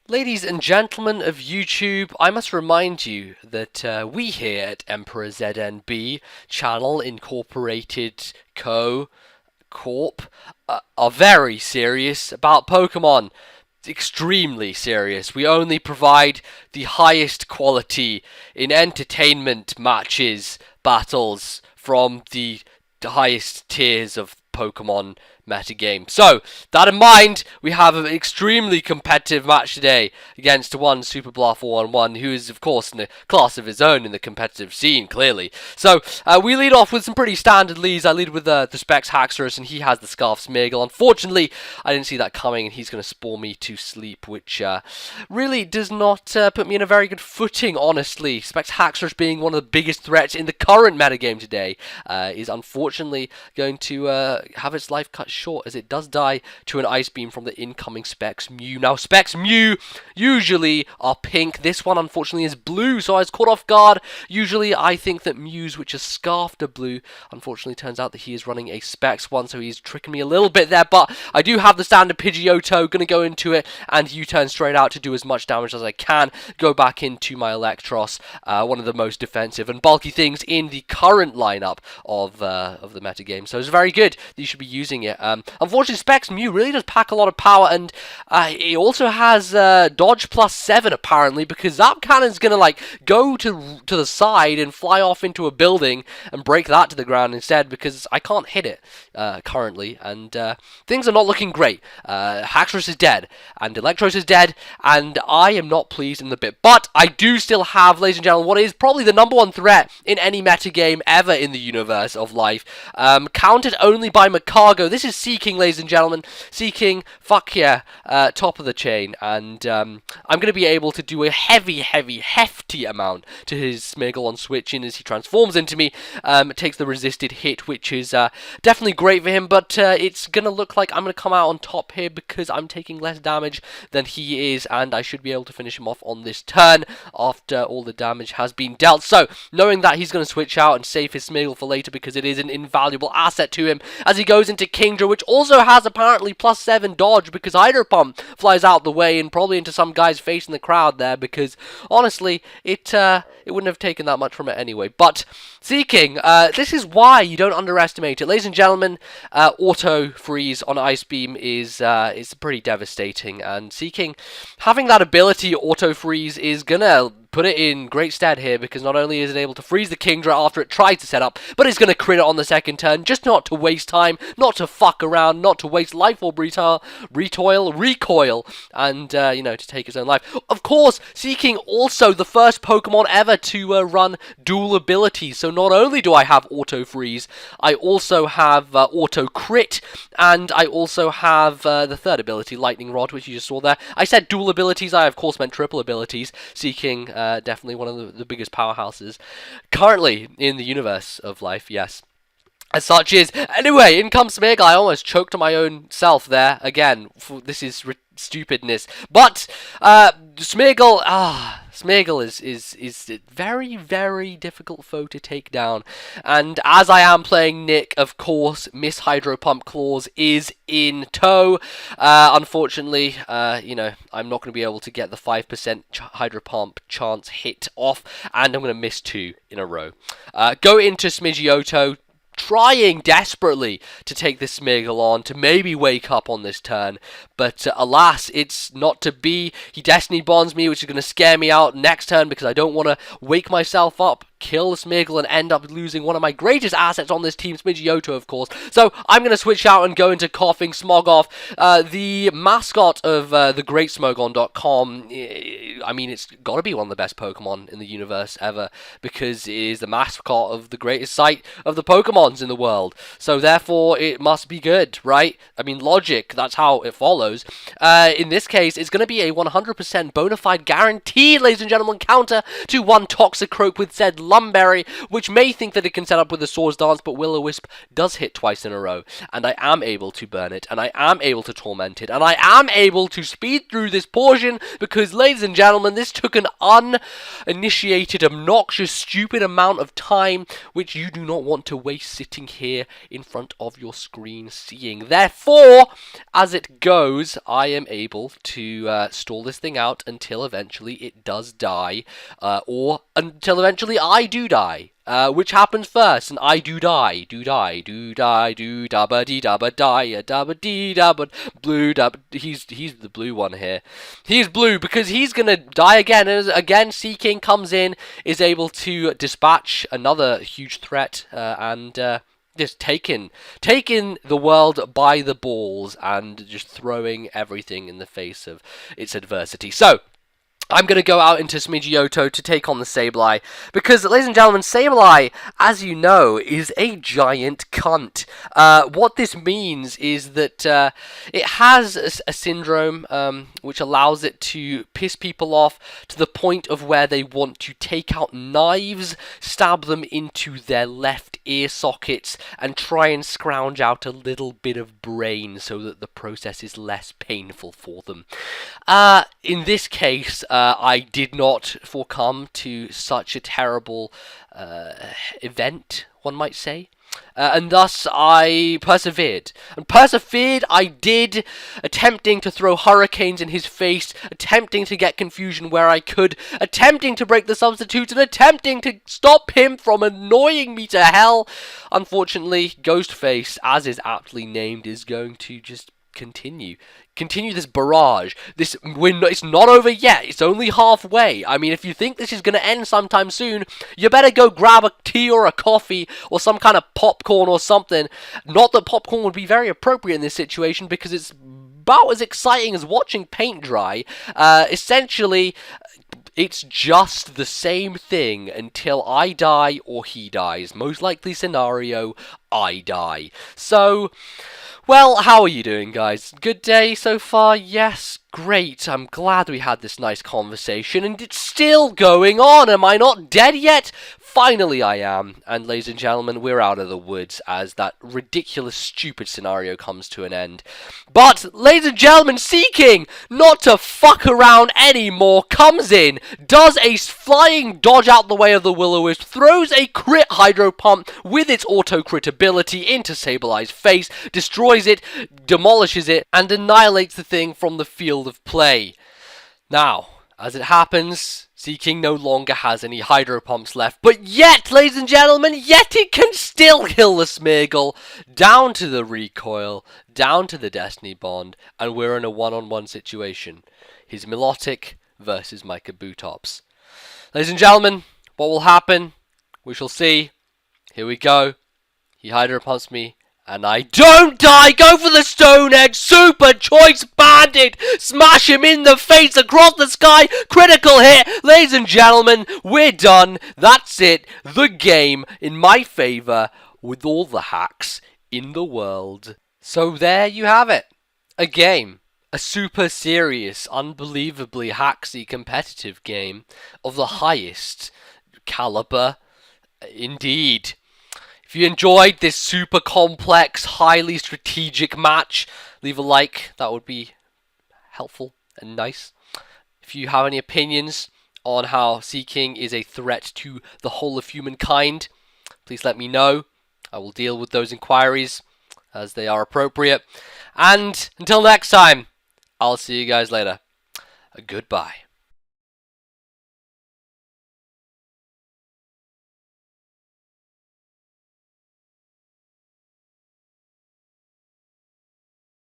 Ladies and gentlemen of YouTube, I must remind you that we here at Emperor ZNB Channel Incorporated Corp are very serious about Pokemon. Extremely serious. We only provide the highest quality in entertainment matches, battles from the highest tiers of Pokemon metagame. So, that in mind, we have an extremely competitive match today against one Superblah411, who is, of course, in a class of his own in the competitive scene, clearly. So, we lead off with some pretty standard leads. I lead with the Specs Haxorus, and he has the Scarf Smeargle. Unfortunately, I didn't see that coming, and he's going to spore me to sleep, which really does not put me in a very good footing, honestly. Specs Haxorus being one of the biggest threats in the current metagame today is unfortunately going to have its life cut short, as it does die to an Ice Beam from the incoming Specs Mew. Now, Specs Mew usually are pink. This one, unfortunately, is blue, so I was caught off guard. Usually, I think that Mews, which is scarfed, are blue. Unfortunately, turns out that he is running a Specs one, so he's tricking me a little bit there, but I do have the standard Pidgeotto, gonna go into it, and U-turn straight out to do as much damage as I can. Go back into my Electros, one of the most defensive and bulky things in the current lineup of the metagame, so it's very good. You should be using it. Unfortunately, Specs Mew really does pack a lot of power, and it also has dodge +7 apparently, because Zap Cannon's gonna like go to the side and fly off into a building and break that to the ground instead, because I can't hit it currently, and things are not looking great. Haxorus is dead, and Electros is dead, and I am not pleased in the bit. But I do still have, ladies and gentlemen, what is probably the #1 threat in any metagame ever in the universe of life, countered only by Macargo. This is Seeking, ladies and gentlemen. Seeking, fuck yeah, top of the chain, and I'm going to be able to do a hefty amount to his Smeargle on switching as he transforms into me. Takes the resisted hit, which is definitely great for him, but it's going to look like I'm going to come out on top here because I'm taking less damage than he is, and I should be able to finish him off on this turn after all the damage has been dealt. So, knowing that he's going to switch out and save his Smeargle for later because it is an invaluable asset to him as he goes into Kingdra, which also has apparently +7 dodge because Hydro Pump flies out the way and probably into some guy's face in the crowd there, because honestly, it wouldn't have taken that much from it anyway. But Seeking, this is why you don't underestimate it. Ladies and gentlemen, auto freeze on Ice Beam is pretty devastating, and Seeking having that ability auto freeze is gonna put it in great stead here, because not only is it able to freeze the Kingdra after it tries to set up, but it's going to crit it on the second turn, just not to waste time, not to fuck around, not to waste life or recoil, and, you know, to take his own life. Of course, Seeking also the first Pokemon ever to run dual abilities, so not only do I have Auto Freeze, I also have Auto Crit, and I also have the third ability, Lightning Rod, which you just saw there. I said dual abilities, I of course meant triple abilities. Seeking, definitely one of the biggest powerhouses currently in the universe of life, yes. As such is. Anyway, in comes Smeargle. I almost choked on my own self there. Again, this is stupidness. But, Smeargle, Smeargle is a very difficult foe to take down. And as I am playing Nick, of course, Miss Hydro Pump Claws is in tow. Unfortunately, you know, I'm not going to be able to get the 5% Hydro Pump chance hit off, and I'm going to miss 2 in a row. Go into Smidgeotto, trying desperately to take this Smeargle on, to maybe wake up on this turn, but alas, it's not to be. He Destiny Bonds me, which is going to scare me out next turn because I don't want to wake myself up, kill the Smeargle, and end up losing one of my greatest assets on this team, Smidgeotto, of course. So I'm going to switch out and go into Coughing Smogoff, the mascot of thegreatsmogon.com. I mean, it's got to be one of the best Pokemon in the universe ever, because it is the mascot of the greatest site of the Pokemons in the world. So therefore, it must be good, right? I mean, logic, that's how it follows. In this case, it's going to be a 100% bona fide guaranteed, ladies and gentlemen, counter to one Toxicroak with said Lumberry, which may think that it can set up with a Swords Dance, but Will-O-Wisp does hit twice in a row, and I am able to burn it, and I am able to torment it, and I am able to speed through this portion, because, ladies and gentlemen, gentlemen, this took an uninitiated, obnoxious, stupid amount of time, which you do not want to waste sitting here in front of your screen seeing. Therefore, as it goes, I am able to stall this thing out until eventually it does die, or until eventually I do die. Which happens first, and I do die, do dabba dee dabba die, a dabba dee dabba blue dabba. He's the blue one here. He's blue because he's gonna die again, and again, Seeking comes in, is able to dispatch another huge threat, and just taking the world by the balls and just throwing everything in the face of its adversity. So, I'm going to go out into Smidgeotto to take on the Sableye, because, ladies and gentlemen, Sableye, as you know, is a giant cunt. What this means is that it has a syndrome which allows it to piss people off to the point of where they want to take out knives, stab them into their left ear sockets, and try and scrounge out a little bit of brain so that the process is less painful for them. In this case, I did not succumb to such a terrible event, one might say. And thus I persevered. And persevered I did, attempting to throw hurricanes in his face, attempting to get confusion where I could, attempting to break the substitutes, and attempting to stop him from annoying me to hell. Unfortunately, Ghostface, as is aptly named, is going to just continue this barrage. It's not over yet. It's only halfway. I mean, if you think this is going to end sometime soon, you better go grab a tea or a coffee or some kind of popcorn or something. Not that popcorn would be very appropriate in this situation, because it's about as exciting as watching paint dry. Essentially, it's just the same thing until I die or he dies. Most likely scenario, I die. So, well, how are you doing, guys? Good day so far? Yes, great. I'm glad we had this nice conversation, and it's still going on. Am I not dead yet? Finally I am. And ladies and gentlemen, we're out of the woods as that ridiculous, stupid scenario comes to an end. But, ladies and gentlemen, Seeking, not to fuck around anymore, comes in, does a flying dodge out the way of the Will-O-Wisp, throws a crit Hydro Pump with its auto-crit ability into Sableye's face, destroys it, demolishes it, and annihilates the thing from the field of play. Now, as it happens, Seeking no longer has any Hydro Pumps left, but yet, ladies and gentlemen, yet it can still kill the Smeargle, down to the recoil, down to the Destiny Bond, and we're in a one-on-one situation. His Milotic versus my Kabutops. Ladies and gentlemen, what will happen? We shall see. Here we go. He Hydro Pumps me, and I don't die! Go for the Stone Edge! Super Choice Bandit! Smash him in the face across the sky! Critical hit! Ladies and gentlemen, we're done. That's it. The game in my favour with all the hacks in the world. So there you have it. A game. A super serious, unbelievably hacksy competitive game of the highest caliber indeed. If you enjoyed this super complex, highly strategic match, leave a like. That would be helpful and nice. If you have any opinions on how Seeking is a threat to the whole of humankind, please let me know. I will deal with those inquiries as they are appropriate. And until next time, I'll see you guys later. Goodbye.